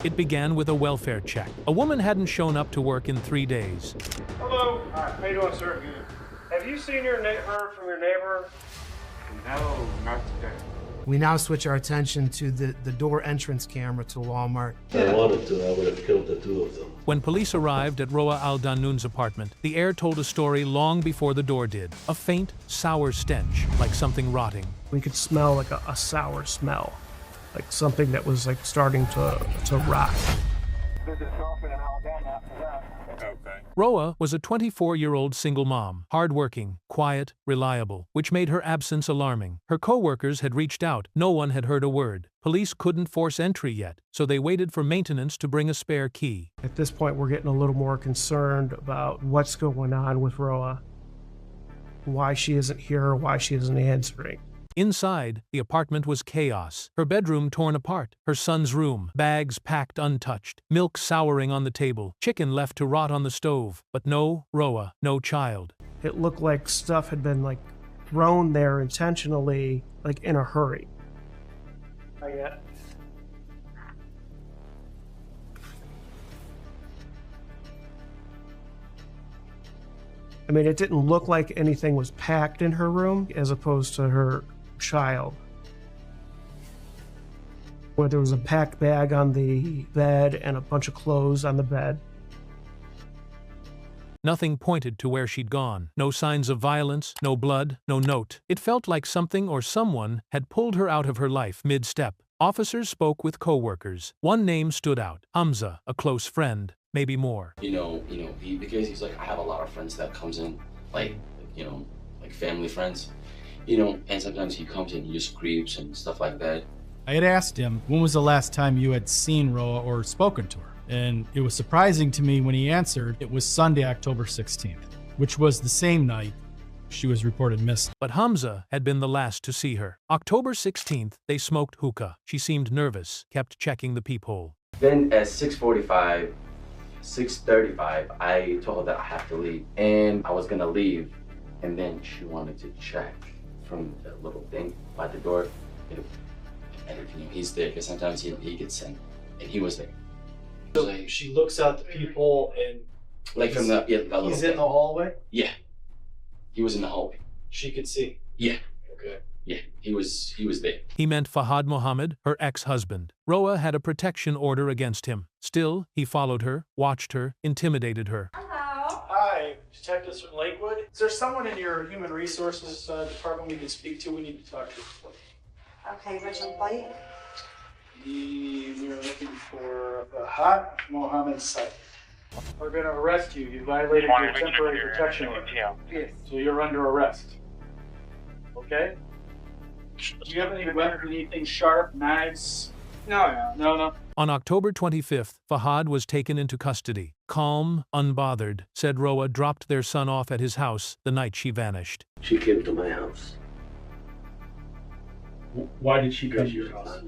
It began with a welfare check. A woman hadn't shown up to work in 3 days. Hello. Hi. How you doing, sir? Have you seen heard from your neighbor? No, not today. We now switch our attention to the door entrance camera to Walmart. If I wanted to, I would have killed the two of them. When police arrived at Roa Al-Danoon's apartment, the heir told a story long before the door did. A faint, sour stench, like something rotting. We could smell like a sour smell, like something that was like starting to rot. Okay. Roa was a 24-year-old single mom, hardworking, quiet, reliable, which made her absence alarming. Her co-workers had reached out. No one had heard a word. Police couldn't force entry yet, so they waited for maintenance to bring a spare key. At this point, we're getting a little more concerned about what's going on with Roa, why she isn't here, why she isn't answering. Inside, the apartment was chaos. Her bedroom torn apart, her son's room, bags packed untouched, milk souring on the table, chicken left to rot on the stove. But no Roa, no child. It looked like stuff had been like thrown there intentionally, like in a hurry. Not yet. I mean, it didn't look like anything was packed in her room as opposed to her child, where there was a packed bag on the bed and a bunch of clothes on the bed. Nothing pointed to where she'd gone. No signs of violence, no blood, no note. It felt like something or someone had pulled her out of her life mid-step. Officers spoke with co-workers. One name stood out, Hamza, a close friend, maybe more. Because he's like, I have a lot of friends that comes in, like family friends. And sometimes he comes in, he just creeps and stuff like that. I had asked him, when was the last time you had seen Roa or spoken to her? And it was surprising to me when he answered, it was Sunday, October 16th, which was the same night she was reported missing. But Hamza had been the last to see her. October 16th, they smoked hookah. She seemed nervous, kept checking the peephole. Then at 6:35, I told her that I have to leave. And I was gonna leave. And then she wanted to check from the little thing by the door. And he's there, because sometimes he gets in. And he was there. So like, she looks out the peephole and like from the little he's thing. in the hallway? Yeah. He was in the hallway. She could see. Yeah. Okay. Yeah, he was there. He meant Fahad Mohammed, her ex-husband. Roa had a protection order against him. Still, he followed her, watched her, intimidated her. Hello. Hi, Detectives from Lakewood. Is there someone in your human resources department we can speak to? We need to talk to. Okay, Richard White. We're looking for Fahad Mohammed Said. We're going to arrest you. You violated your temporary protection order. Yes. So you're under arrest. Okay? Do you have any weapons, anything sharp, knives? No. On October 25th, Fahad was taken into custody. Calm, unbothered, said Roa dropped their son off at his house the night she vanished. She came to my house. Why did she go to your house?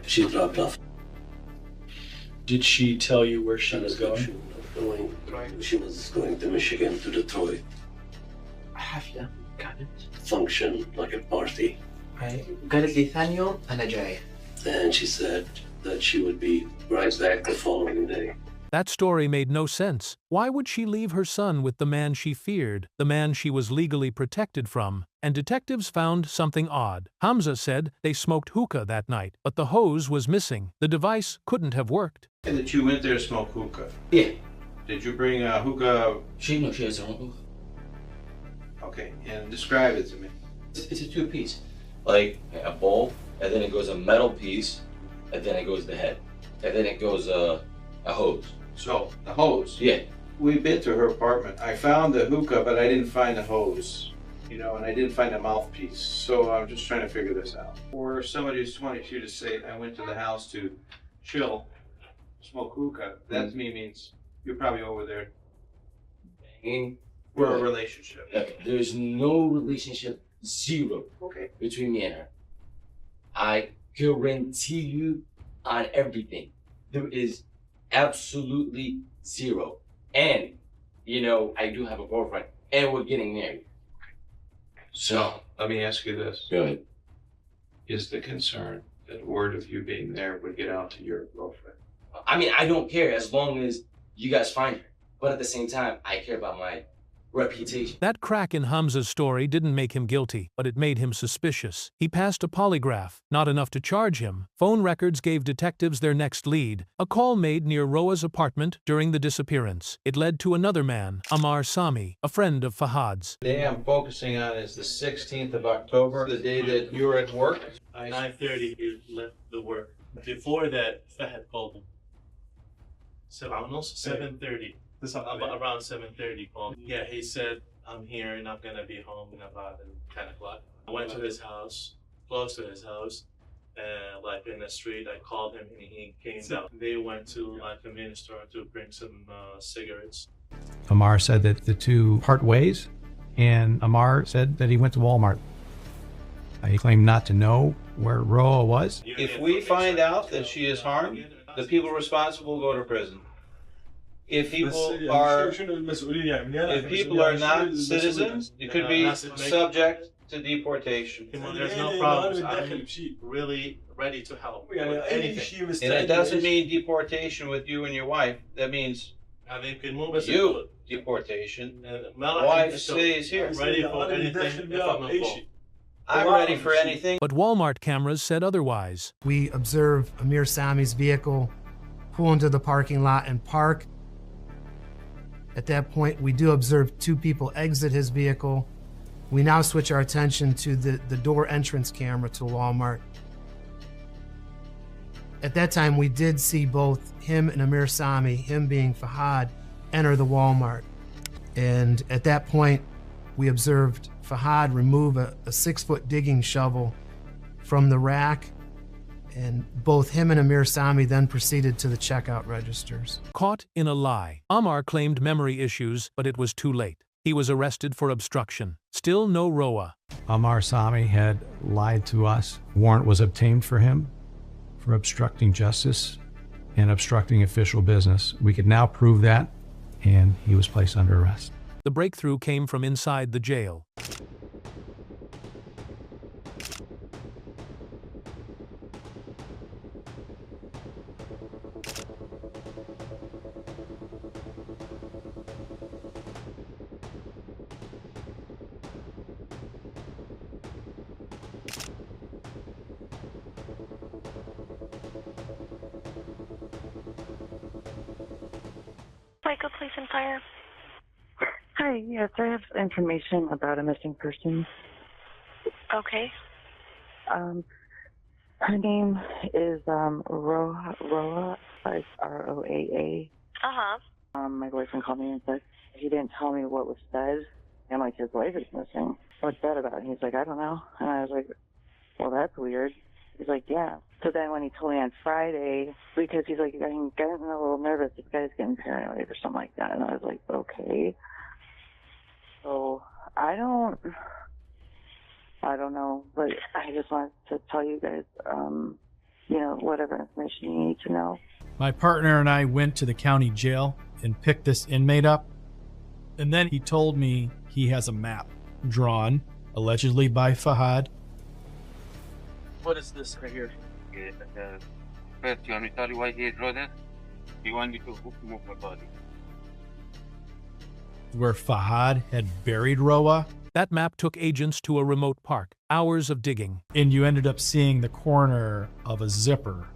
She dropped off. Did she tell you where she was going? She was going to Michigan, to Detroit. Function, like a party. قالت لي ثاني يوم أنا جاي. And she said that she would be right back the following day. That story made no sense. Why would she leave her son with the man she feared, the man she was legally protected from? And detectives found something odd. Hamza said they smoked hookah that night, but the hose was missing. The device couldn't have worked. And that you went there to smoke hookah? Yeah. Did you bring a hookah? She has her own hookah. Okay, and describe it to me. It's a two-piece. Like a bowl, and then it goes a metal piece, and then it goes the head. And then it goes a hose. So, the hose? Yeah. We've been to her apartment. I found the hookah, but I didn't find the hose. And I didn't find a mouthpiece. So I'm just trying to figure this out. For somebody who's 22 to say, I went to the house to chill, smoke hookah, that to me means you're probably over there. Banging. We're a relationship. Okay. There's no relationship, zero, Okay. between me and her. I guarantee you on everything. There is absolutely zero. And, I do have a girlfriend, and we're getting married. So, let me ask you this. Go ahead. Is the concern that word of you being there would get out to your girlfriend? I mean, I don't care as long as you guys find her. But at the same time, I care about my reputation. That crack in Hamza's story didn't make him guilty, but it made him suspicious. He passed a polygraph, not enough to charge him. Phone records gave detectives their next lead, a call made near Roa's apartment during the disappearance. It led to another man, Ammar Sami, a friend of Fahad's. The day I'm focusing on is the 16th of October, the day that you were at work. 9:30 he left the work. Before that, Fahad called him. 7:30. Around 7:30 called. Yeah, he said, I'm here and I'm gonna be home in about 10 o'clock. I went to his house, close to his house, and like in the street, I called him and he came down. They went to like a convenience store to bring some cigarettes. Ammar said that the two part ways, and Ammar said that he went to Walmart. He claimed not to know where Roa was. If we find out that she is harmed, the people responsible go to prison. If people are not citizens, it could be subject to deportation. There's no problems. I'm really ready to help with anything. And it doesn't mean deportation with you and your wife. That means you deportation. Wife stays here. I'm ready for anything if I'm involved. I'm ready for anything. But Walmart cameras said otherwise. We observe Ammar Sami's vehicle pull into the parking lot and park. At that point, we do observe two people exit his vehicle. We now switch our attention to the door entrance camera to Walmart. At that time, we did see both him and Ammar Sami, him being Fahad, enter the Walmart. And at that point, we observed Fahad remove a 6-foot digging shovel from the rack, and both him and Ammar Sami then proceeded to the checkout registers. Caught in a lie. Ammar claimed memory issues, but it was too late. He was arrested for obstruction. Still no Roa. Ammar Sami had lied to us. Warrant was obtained for him for obstructing justice and obstructing official business. We could now prove that, and he was placed under arrest. The breakthrough came from inside the jail. Michael, Police and Fire. Hi, yes, I have information about a missing person. Okay. Her name is Roa, like Roaa. Uh-huh. My boyfriend called me and said he didn't tell me what was said, and like his wife is missing. What's that about? And he's like, I don't know. And I was like, well, that's weird. He's like, yeah. So then when he told me on Friday, because he's like, I'm getting a little nervous, this guy's getting paranoid or something like that. And I was like, okay. So I don't know, but I just wanted to tell you guys, whatever information you need to know. My partner and I went to the county jail and picked this inmate up. And then he told me he has a map drawn, allegedly by Fahad. What is this right here? First, you want me to tell you why he drew that? He wanted me to move my body. Where Fahad had buried Roa. That map took agents to a remote park. Hours of digging. And you ended up seeing the corner of a zipper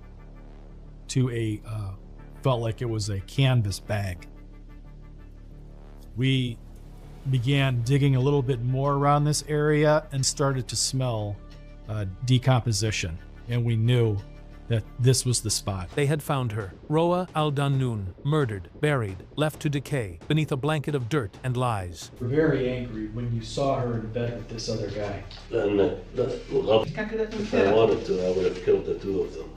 to a, felt like it was a canvas bag. We began digging a little bit more around this area and started to smell decomposition. And we knew that this was the spot. They had found her, Roa al-Dannoun, murdered, buried, left to decay, beneath a blanket of dirt and lies. You were very angry when you saw her in bed with this other guy. And if I wanted to, I would have killed the two of them.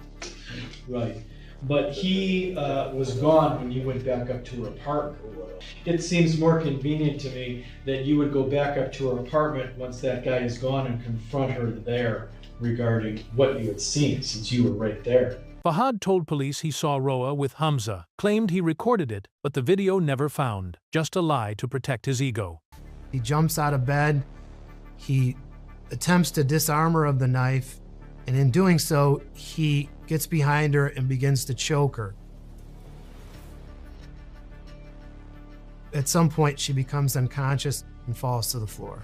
Right. But he was gone when you went back up to her apartment. It seems more convenient to me that you would go back up to her apartment once that guy is gone and confront her there regarding what you had seen, since you were right there. Fahad told police he saw Roa with Hamza, claimed he recorded it, but the video never found. Just a lie to protect his ego. He jumps out of bed, he attempts to disarm her of the knife, and in doing so, he gets behind her and begins to choke her. At some point, she becomes unconscious and falls to the floor.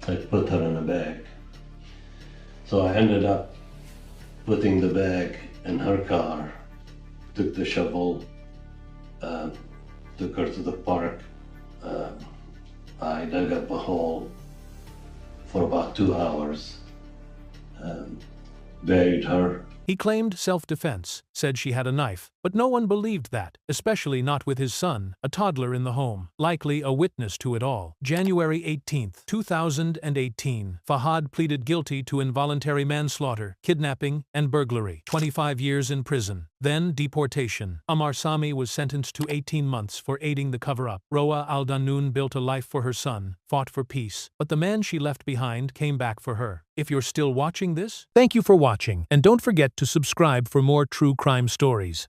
I put her in a bag. So I ended up putting the bag in her car, took the shovel, took her to the park. I dug up a hole for about 2 hours, buried her. He claimed self-defense, said she had a knife, but no one believed that, especially not with his son, a toddler in the home, likely a witness to it all. January 18, 2018, Fahad pleaded guilty to involuntary manslaughter, kidnapping, and burglary. 25 years in prison, then deportation. Amar Sami was sentenced to 18 months for aiding the cover-up. Roa Al-Danoon built a life for her son, fought for peace, but the man she left behind came back for her. If you're still watching this, thank you for watching, and don't forget to subscribe for more true crime stories.